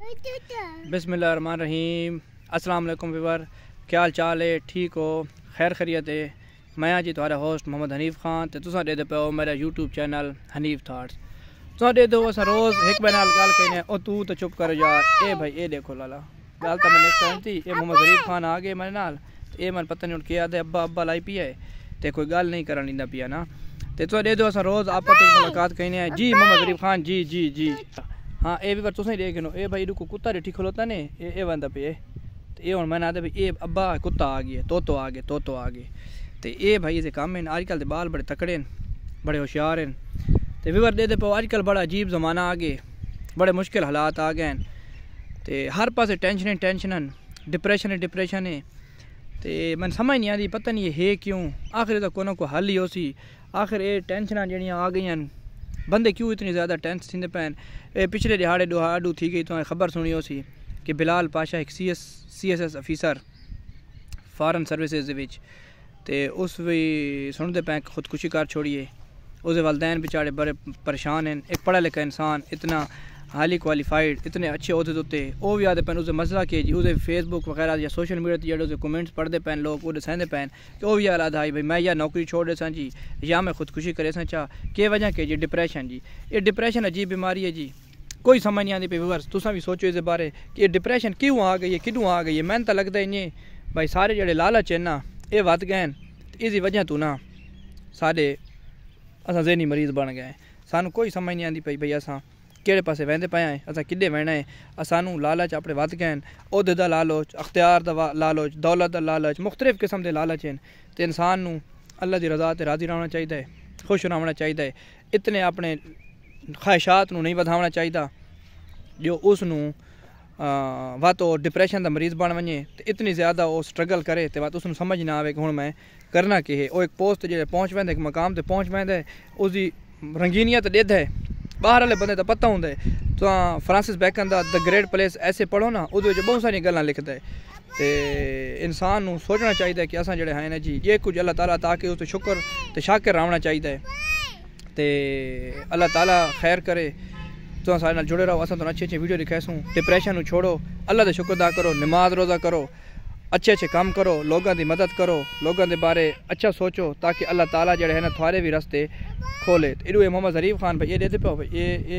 बिस्मिल्लाहिर्रहमानिर्रहीम। अस्सलाम वालेकुम व्यूअर, क्या हाल चाल है? ठीक हो? खैर खैरियत है? मैं जी तुम्हारा होस्ट मोहम्मद हनीफ खान ते तुसां दे पे मेरा यूट्यूब चैनल हनीफ थाट्स। तुसां दे दो अस रोज़ एक बार नाल गल कहने ओ तू तो चुप कर यार। ए भाई ए देखो लाला गल तो मैंने कहनी थी। ए मोहम्मद हनीफ खान आ गए मेरे नाल। ए मन पता नहीं क्या आते अब्बा अब्बा लाई पिया है ते कोई गल नहीं करन दिंदा पिया ना। ते तुसां दे दो अस रोज़ आपस में मुलाकात कहने हैं जी मोहम्मद हनीफ खान जी जी जी। हाँ ये भी पर तुसें देख नो ए भाई इनको कुत्ता रिठी खलोता ने ए बंदा पे ते हुण मैंने आखदे भाई ए अब्बा कुत्ता आ गया तो आ गए तो आ गए ते ए भाई इसे कम हैं। अजकल दे बाल बड़े तकड़े न, बड़े होशियार हैं ते व्यूअर दे पाओ अजकल बड़ा अजीब ज़माना आ गए, बड़े मुश्किल हालात आ गए ते हर पासे टेंशन डिप्रेशन है ते मैं समझ नहीं आती पता नहीं है क्यों। आखिर तो कोई हल ही हो सी। आखिर ये टेंशन जड़ियाँ आ गई बंदे क्यों इतनी ज़्यादा टेंस थी पैन। पिछले दिहाड़े दुहाड़ू थी गई तो खबर सुनी हो सी कि बिलाल पाशा एक CSS officer foreign services which ते उस भी सुनते पैं खुदकुशी कर छोड़िए। उसके वालदैन बेचारे बड़े परेशान हैं। एक पढ़ा लिखा इंसान इतना हाईली क्वालिफाइड इतने अच्छे अहदे उत्ते वो भी आते पैन उसे मसला के जी उसे फेसबुक वगैरह या सोशल मीडिया जो उसे कमेंट्स पढ़ते पैन लोग वो सहते पैन कि वो भी याद आई भाई मैं या नौकरी छोड़ दे सा जी या मैं खुदकुशी करे सा चाह के वजह के जी डिप्रेशन जी। ये डिप्रेशन अजीब बीमारी है जी, कोई समझ नहीं आती पे व्यूअर्स तुसा भी सोचो इस बारे कि ये डिप्रेशन क्यों आ गई है किदों आ गई है। मैंने तो लगता है इन्हें भाई सारे जड़े लालच है ना ये वध गए इसकी वजह तो ना सारे असा ज़हनी मरीज़ बन गए। सानू कोई समझ नहीं आती भाई असा केड़े पासे वहदे पे हैं असा किदे वहना है। सानू लालच अपने वध गए ओहदे दा लालच अख्तियार दा लालच दौलत दा लालच मुख्तलिफ किस्म के लालच हैं तो इंसान नू अल्लाह की रज़ा ते राज़ी रहना चाहिए, खुश रहना चाहिए। इतने अपने ख्वाहिशात नू नहीं वधावना चाहिए जो उसनू वत वो डिप्रेशन का मरीज़ बन वने तो इतनी ज़्यादा वो स्ट्रगल करे तो वत उसनू समझ ना आवे कि हुण मैं करना कि है। वो एक पोस्ट जो पहुँच पैंदा एक मकाम ते पहुँच पैंदा उसकी रंगीनियत देद है बाहर वाले बंदे तो पता होंगे। तो फ्रांसिस बैकन दा द ग्रेट प्लेस ऐसे पढ़ो ना उस बहुत सारी गल्लां लिखता है तो इंसान नू सोचना चाहिए कि असां जड़े हैं ना जी ये कुछ अल्लाह ताला ताकि उस शुक्र तो शाकिर रहना चाहिए तो अल्लाह ताला खैर करे। तो सारे जुड़े रहो अस अच्छे वीडियो दिखासूँ। डिप्रेशन छोड़ो अल्लाह का शुक्र अदा करो, नमाज रोज़ा करो, अच्छे काम करो, लोगों की मदद करो, लोगों के बारे अच्छा सोचो ताकि अल्लाह ताला जड़े है ना थारे भी रस्ते खोले। इडू ये मोहम्मद हनीफ खान भाई ये देते पाओ भाई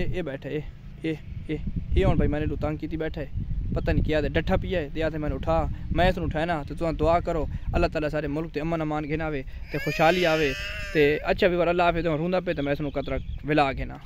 ये बैठा है ये हूँ भाई मैंने तंग की बैठा है पता नहीं क्या डठा पिया है या मैंने उठा मैं इसमें उठाया ना तो तुम दुआ करो अल्लाह ताला सारे मुल्क ते अमन अमान गिनावे तो खुशहाली आवे तो अच्छा भी बार अल्लाह पे तो रूंदा पे तो मैं इसमें कतरा विला गिना।